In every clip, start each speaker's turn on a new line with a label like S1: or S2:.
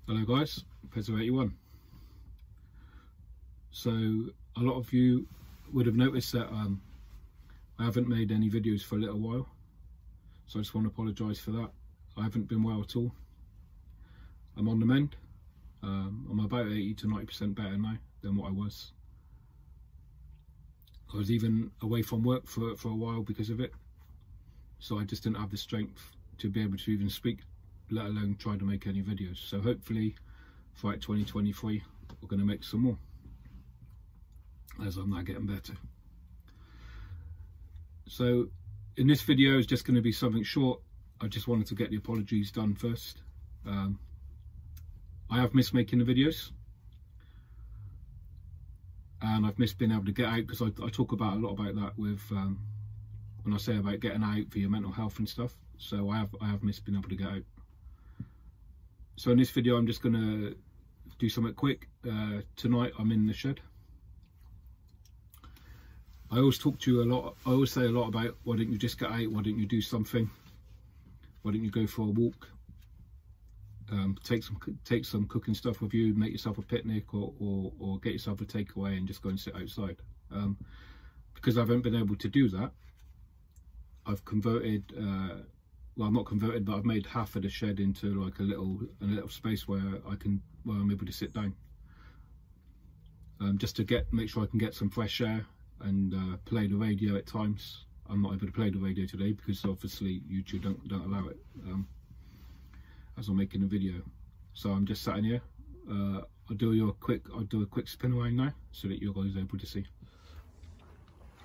S1: Hello guys, Pezzo81. So a lot of you would have noticed that I haven't made any videos for a little while, so I just want to apologise for that. I haven't been well at all. I'm on the mend. I'm about 80 to 90% better now than what I was. I was even away from work for a while because of it, so I just didn't have the strength to be able to even speak, let alone try to make any videos. So hopefully throughout 2023 we're going to make some more, as I'm now getting better. So in this video is just going to be something short. I just wanted to get the apologies done first. I have missed making the videos, and I've missed being able to get out, because I talk about a lot about that with when I say about getting out for your mental health and stuff. So I have missed being able to get out. So in this video I'm just going to do something quick. Tonight I'm in the shed. I always talk to you a lot, I always say a lot about why don't you just get out, why don't you do something, why don't you go for a walk, take some cooking stuff with you, make yourself a picnic, or get yourself a takeaway and just go and sit outside. Because I haven't been able to do that, I've converted, well, not converted, but I've made half of the shed into like a little space where I'm able to sit down, just to make sure I can get some fresh air and play the radio at times. I'm not able to play the radio today because obviously YouTube don't allow it as I'm making a video. So I'm just sat in here. I'll do a quick spin around now so that you guys are able to see.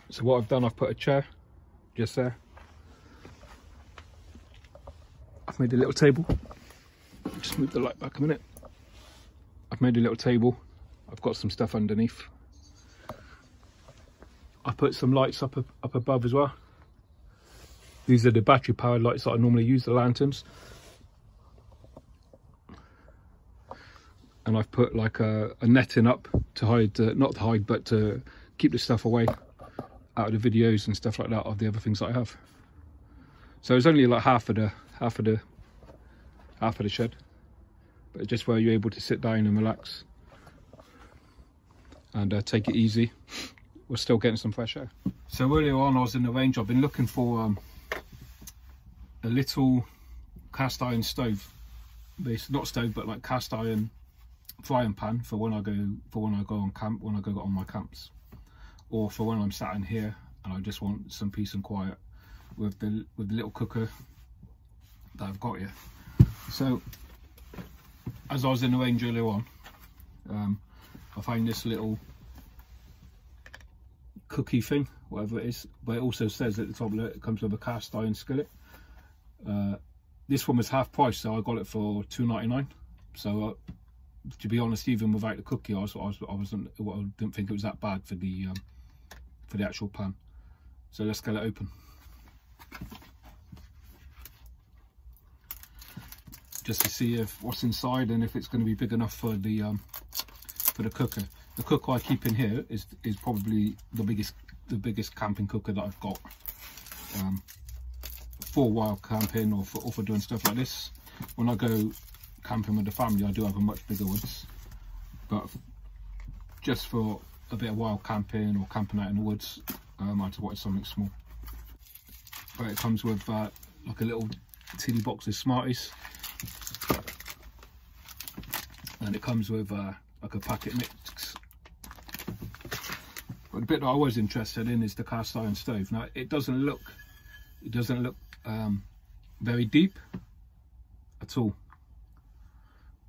S1: So what I've done, I've put a chair just there. I've made a little table. Just move the light back a minute. I've made a little table. I've got some stuff underneath. I put some lights up above as well. These are the battery powered lights that I normally use, the lanterns. And I've put like a netting up to hide, not to hide, but to keep the stuff away out of the videos and stuff like that of the other things that I have. So it's only like half of the shed, but just where you're able to sit down and relax and take it easy. We're still getting some fresh air. So earlier on I was in the range. I've been looking for a little cast iron stove, not stove, but like cast iron frying pan for when I go on camp, when I go on my camps, or for when I'm sat in here and I just want some peace and quiet with the little cooker that I've got here. So as I was in the range earlier on, I found this little cookie thing, whatever it is, but it also says at the top of it comes with a cast iron skillet. This one was half price, so I got it for $2.99. So to be honest, even without the cookie, I didn't think it was that bad for the actual pan. So let's get it open. Just to see what's inside and if it's going to be big enough for the cooker. The cooker I keep in here is probably the biggest camping cooker that I've got, for wild camping or for doing stuff like this. When I go camping with the family, I do have a much bigger one, but just for a bit of wild camping or camping out in the woods, I just wanted something small. But it comes with like a little teeny box of Smarties, and it comes with like a packet mix. But the bit that I was interested in is the cast iron stove. Now it doesn't look very deep at all,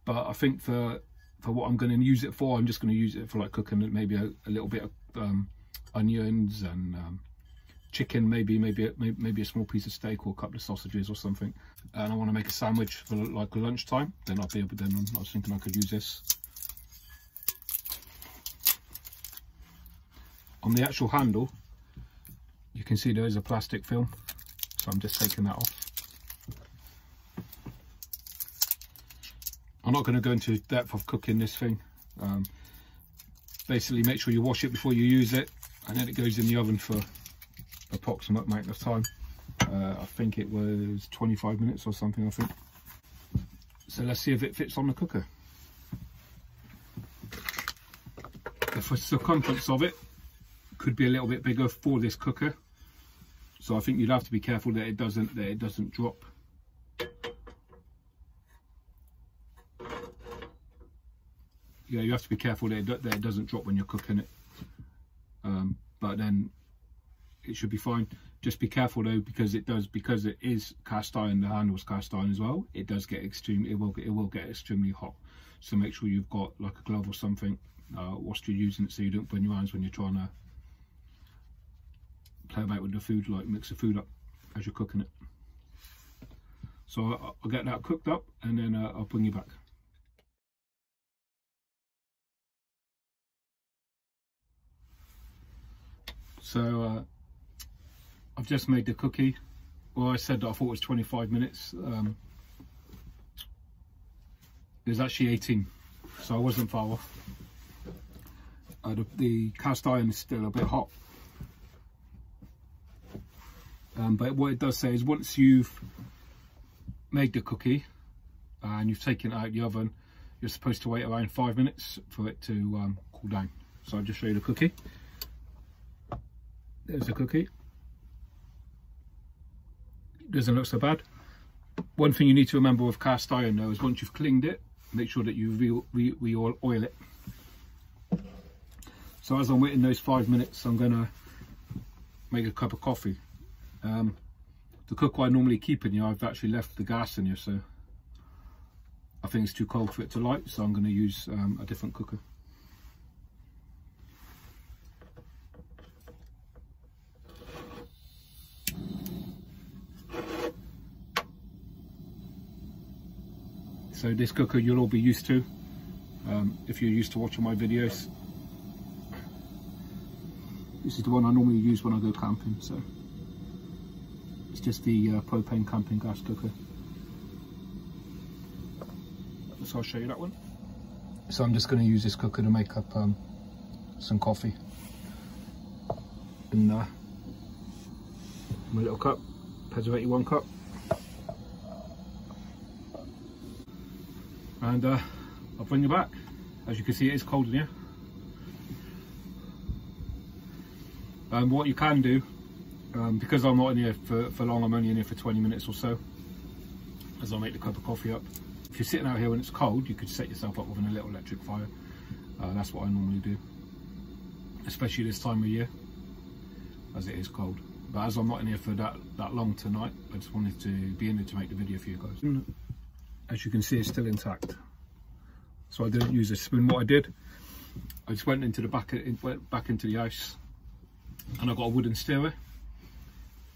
S1: but I think for what I'm going to use it for, I'm just going to use it for like cooking maybe a little bit of onions and chicken, maybe a small piece of steak or a couple of sausages or something. And I want to make a sandwich for like lunchtime. Then I was thinking I could use this. On the actual handle, you can see there is a plastic film, so I'm just taking that off. I'm not going to go into depth of cooking this thing. Basically, make sure you wash it before you use it, and then it goes in the oven for approximate amount of time. I think it was 25 minutes or something, I think. So let's see if it fits on the cooker. for circumference of it, could be a little bit bigger for this cooker. So I think you'd have to be careful that it doesn't drop. Yeah, you have to be careful that it doesn't drop when you're cooking it. But then it should be fine. Just be careful though, because it is cast iron. The handle's cast iron as well. It does get it will get extremely hot. So make sure you've got like a glove or something whilst you're using it, so you don't burn your hands when you're trying to play about with the food, like mix the food up as you're cooking it. So I'll get that cooked up and then I'll bring you back. So I've just made the cookie. Well, I said that I thought it was 25 minutes. It was actually 18, so I wasn't far off. The cast iron is still a bit hot. But what it does say is once you've made the cookie and you've taken it out of the oven, you're supposed to wait around 5 minutes for it to cool down. So I'll just show you the cookie. There's the cookie. Doesn't look so bad. One thing you need to remember with cast iron though is once you've cleaned it, make sure that you re-oil it. So as I'm waiting those 5 minutes, I'm gonna make a cup of coffee. The cooker I normally keep in here, I've actually left the gas in here, so I think it's too cold for it to light, so I'm going to use a different cooker. So this cooker you'll all be used to if you're used to watching my videos. This is the one I normally use when I go camping, so it's just the propane camping gas cooker. So I'll show you that one. So I'm just going to use this cooker to make up some coffee. And my little cup, Pezzo 81 cup. And I'll bring you back. As you can see, it is cold in here. What you can do, because I'm not in here for long, I'm only in here for 20 minutes or so, as I make the cup of coffee up. If you're sitting out here when it's cold, you could set yourself up with a little electric fire. That's what I normally do, especially this time of year, as it is cold. But as I'm not in here for that long tonight, I just wanted to be in here to make the video for you guys. As you can see, it's still intact. So I didn't use a spoon. What I did, I just went into the back into the house, and I got a wooden stirrer,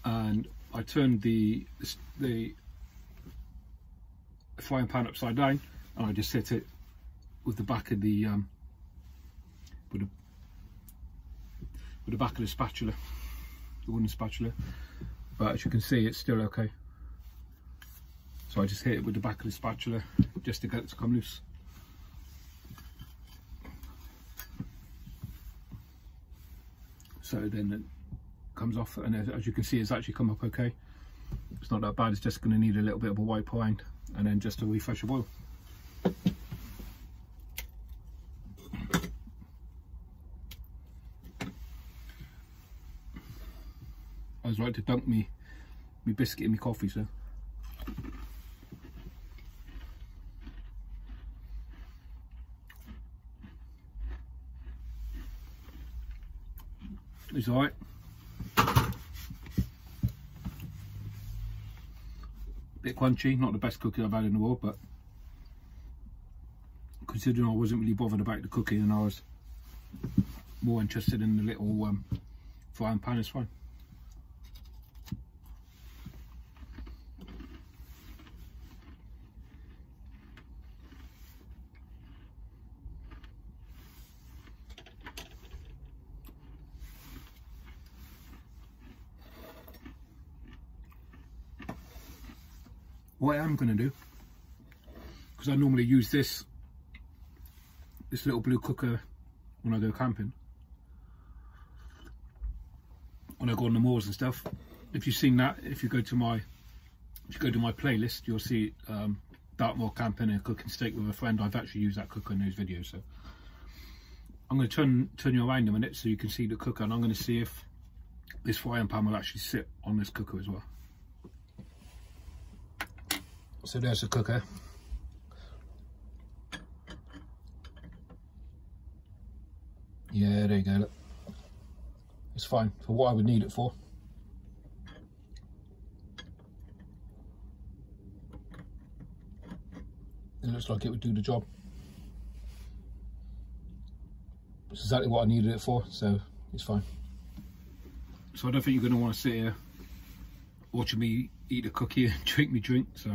S1: and I turned the frying pan upside down, and I just hit it with the back of the with the back of the spatula, the wooden spatula. But as you can see, it's still okay. So I just hit it with the back of the spatula just to get it to come loose. So then it comes off, and as you can see, it's actually come up okay. It's not that bad. It's just going to need a little bit of a wipe around, and then just a refresh of oil. I was right to dunk me biscuit in my coffee, so. It's alright. Bit crunchy, not the best cookie I've had in the world, but considering I wasn't really bothered about the cookie and I was more interested in the little frying pan, it's fine. What I am going to do, because I normally use this little blue cooker when I go camping, when I go on the moors and stuff. If you've seen that, if you go to my playlist, you'll see Dartmoor camping and cooking steak with a friend. I've actually used that cooker in those videos. So I'm going to turn you around a minute so you can see the cooker, and I'm going to see if this frying pan will actually sit on this cooker as well. So there's the cooker. Yeah, there you go, look. It's fine for what I would need it for. It looks like it would do the job. It's exactly what I needed it for, so it's fine. So I don't think you're going to want to sit here watching me eat a cookie and drink me drink. So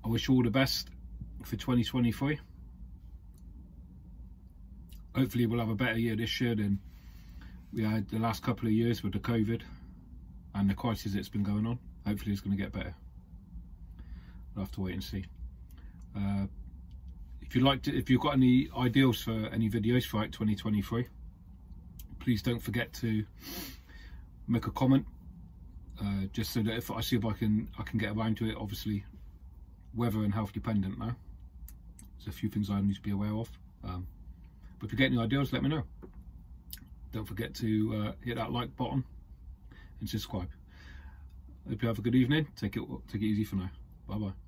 S1: I wish you all the best for 2023. Hopefully we'll have a better year this year than we had the last couple of years with the COVID and the crisis that's been going on. Hopefully it's going to get better. We'll have to wait and see. If you've got any ideas for any videos throughout 2023, please don't forget to make a comment, just so that if I see if I can get around to it. Obviously weather and health dependent now, there's a few things I need to be aware of, but if you get any ideas, let me know. Don't forget to hit that like button and subscribe. Hope you have a good evening. Take it easy for now. Bye bye.